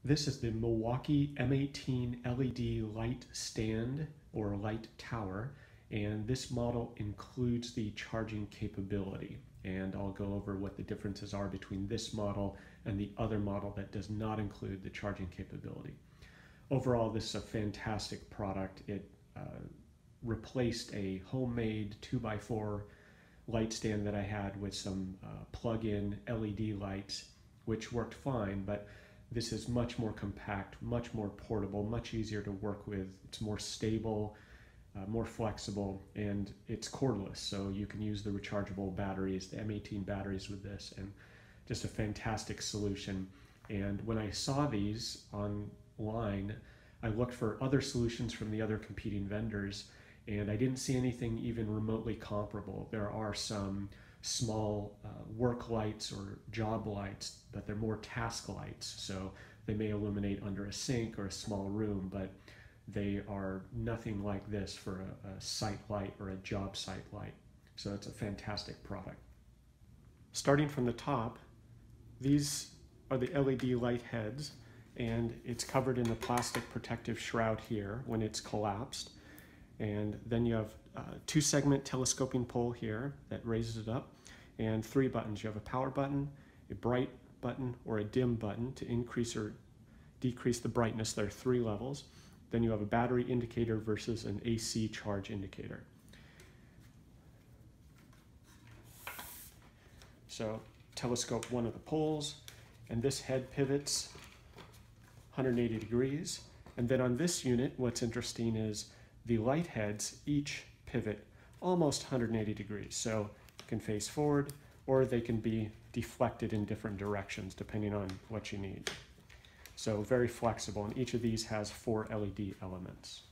This is the Milwaukee M18 LED light stand or light tower, and this model includes the charging capability. And I'll go over what the differences are between this model and the other model that does not include the charging capability. Overall, this is a fantastic product. It replaced a homemade 2x4 light stand that I had with some plug-in LED lights, which worked fine, but this is much more compact, much more portable, much easier to work with. It's more stable, more flexible, and it's cordless, so you can use the rechargeable batteries, the M18 batteries with this, and just a fantastic solution. And when I saw these online, I looked for other solutions from the other competing vendors, and I didn't see anything even remotely comparable. There are some small work lights or job lights, but they're more task lights, so they may illuminate under a sink or a small room, but they are nothing like this for a site light or a job site light. So it's a fantastic product. Starting from the top, these are the LED light heads, and it's covered in a plastic protective shroud here when it's collapsed. And then you have a 2-segment telescoping pole here that raises it up, and 3 buttons. You have a power button, a bright button, or a dim button to increase or decrease the brightness. There are 3 levels. Then you have a battery indicator versus an AC charge indicator. So telescope one of the poles, and this head pivots 180 degrees. And then on this unit, what's interesting is the light heads each pivot almost 180 degrees. So you can face forward, or they can be deflected in different directions depending on what you need. So very flexible, and each of these has 4 LED elements.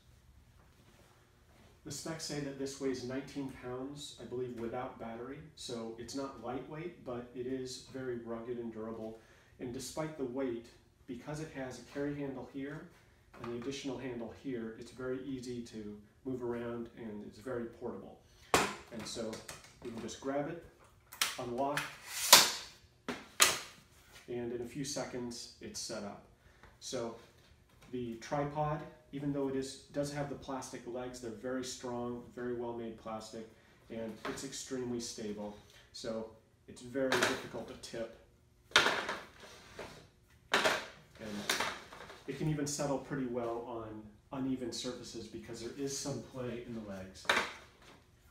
The specs say that this weighs 19 pounds, I believe, without battery. So it's not lightweight, but it is very rugged and durable. And despite the weight, because it has a carry handle here and the additional handle here, it's very easy to move around, and it's very portable. And so you can just grab it, unlock, and in a few seconds it's set up. So the tripod, even though it does have the plastic legs, they're very strong, very well made plastic, and it's extremely stable. So it's very difficult to tip. And it can even settle pretty well on uneven surfaces because there is some play in the legs.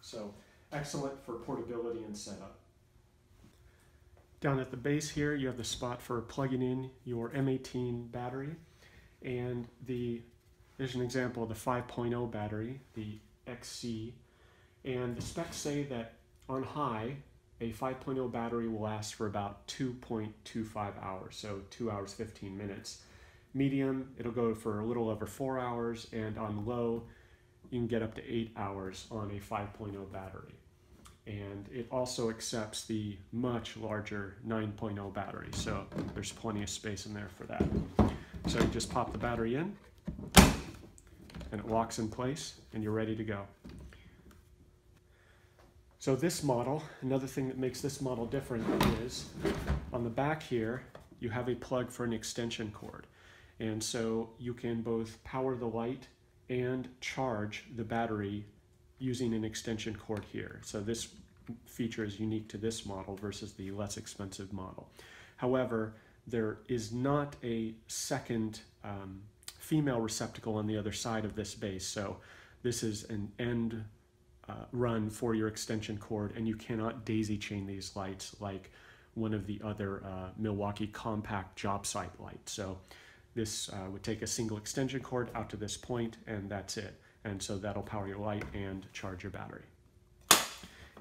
So excellent for portability and setup. Down at the base here, you have the spot for plugging in your M18 battery, and there's an example of the 5.0 battery, the XC, and the specs say that on high, a 5.0 battery will last for about 2.25 hours, so 2 hours 15 minutes. Medium, it'll go for a little over 4 hours, and on low, you can get up to 8 hours on a 5.0 battery. And it also accepts the much larger 9.0 battery, so there's plenty of space in there for that. So you just pop the battery in, and it locks in place, and you're ready to go. So this model, another thing that makes this model different is on the back here, you have a plug for an extension cord. And so you can both power the light and charge the battery using an extension cord here. So this feature is unique to this model versus the less expensive model. However, there is not a second female receptacle on the other side of this base. So this is an end run for your extension cord, and you cannot daisy chain these lights like one of the other Milwaukee compact job site lights. So this would take a single extension cord out to this point, and that's it. And so that'll power your light and charge your battery.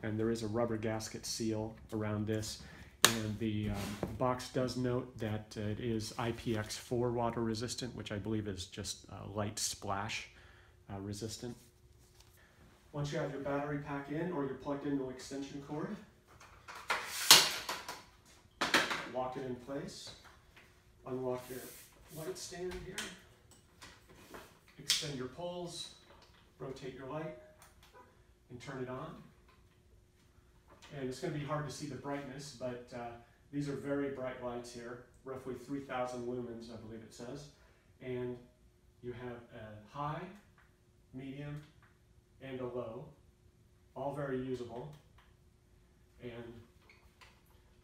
And there is a rubber gasket seal around this. And the box does note that it is IPX4 water resistant, which I believe is just light splash resistant. Once you have your battery pack in, or you're plugged into an extension cord, lock it in place, unlock your light stand here, extend your poles, rotate your light, and turn it on. And it's going to be hard to see the brightness, but These are very bright lights here, roughly 3,000 lumens, I believe it says. And you have a high, medium, and a low, all very usable. And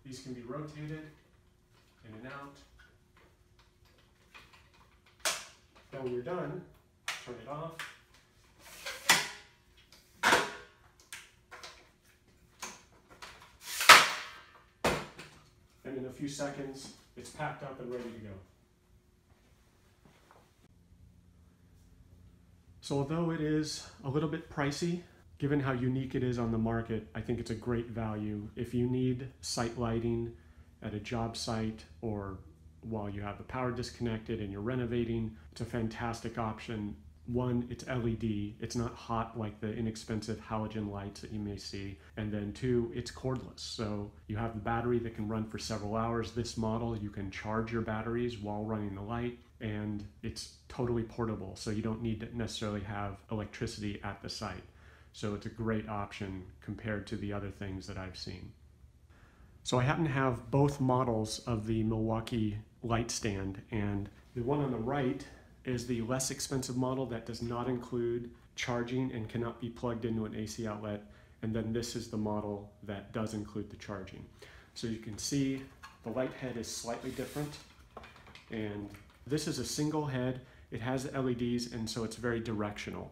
these can be rotated in and out. Now when you're done, turn it off. And in a few seconds, it's packed up and ready to go. So although it is a little bit pricey, given how unique it is on the market, I think it's a great value. If you need site lighting at a job site or while you have the power disconnected and you're renovating, it's a fantastic option. One, it's LED. It's not hot like the inexpensive halogen lights that you may see. And then two, it's cordless. So you have the battery that can run for several hours. This model, you can charge your batteries while running the light, and it's totally portable. So you don't need to necessarily have electricity at the site. So it's a great option compared to the other things that I've seen. So I happen to have both models of the Milwaukee light stand, and the one on the right is the less expensive model that does not include charging and cannot be plugged into an AC outlet. And then this is the model that does include the charging. So you can see the light head is slightly different. And this is a single head. It has LEDs, and so it's very directional.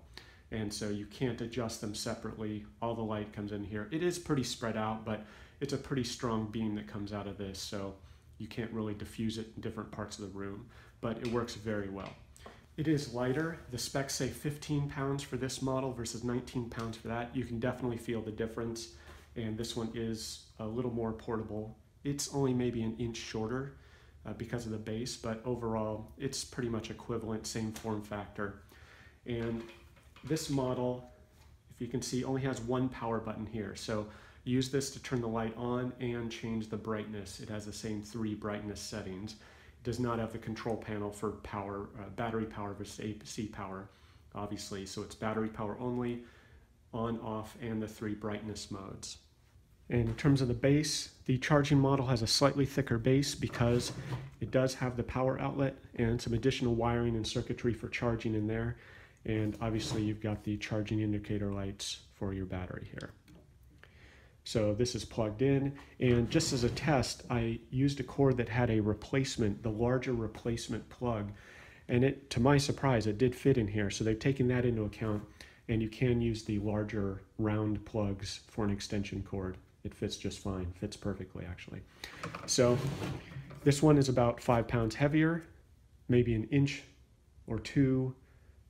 And so you can't adjust them separately. All the light comes in here. It is pretty spread out, but it's a pretty strong beam that comes out of this. So you can't really diffuse it in different parts of the room, but it works very well. It is lighter. The specs say 15 pounds for this model versus 19 pounds for that. You can definitely feel the difference. And this one is a little more portable. It's only maybe an inch shorter because of the base, but overall it's pretty much equivalent, same form factor. And this model, if you can see, only has one power button here. So use this to turn the light on and change the brightness. It has the same 3 brightness settings. Does not have the control panel for power, battery power versus AC power, obviously. So it's battery power only, on, off, and the 3 brightness modes. And in terms of the base, the charging model has a slightly thicker base because it does have the power outlet and some additional wiring and circuitry for charging in there. And obviously you've got the charging indicator lights for your battery here. So this is plugged in, and just as a test, I used a cord that had a replacement, the larger replacement plug, and it, to my surprise, it did fit in here. So they've taken that into account, and you can use the larger round plugs for an extension cord. It fits just fine, fits perfectly actually. So this one is about 5 pounds heavier, maybe an inch or 2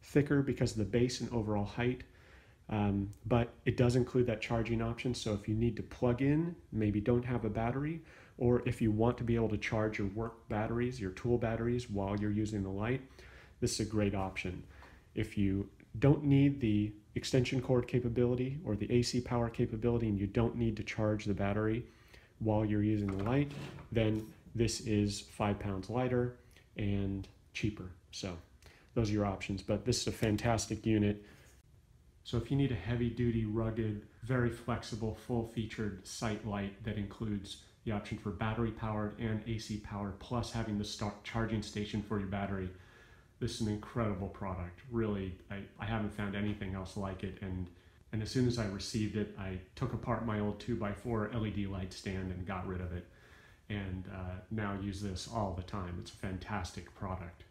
thicker because of the base and overall height. But it does include that charging option, so if you need to plug in, maybe don't have a battery, or if you want to be able to charge your work batteries, your tool batteries, while you're using the light, this is a great option. If you don't need the extension cord capability or the AC power capability and you don't need to charge the battery while you're using the light, then this is 5 pounds lighter and cheaper. So those are your options, but this is a fantastic unit. So if you need a heavy-duty, rugged, very flexible, full-featured site light that includes the option for battery-powered and AC powered, plus having the charging station for your battery, this is an incredible product. Really, I haven't found anything else like it. And as soon as I received it, I took apart my old 2x4 LED light stand and got rid of it. And now use this all the time. It's a fantastic product.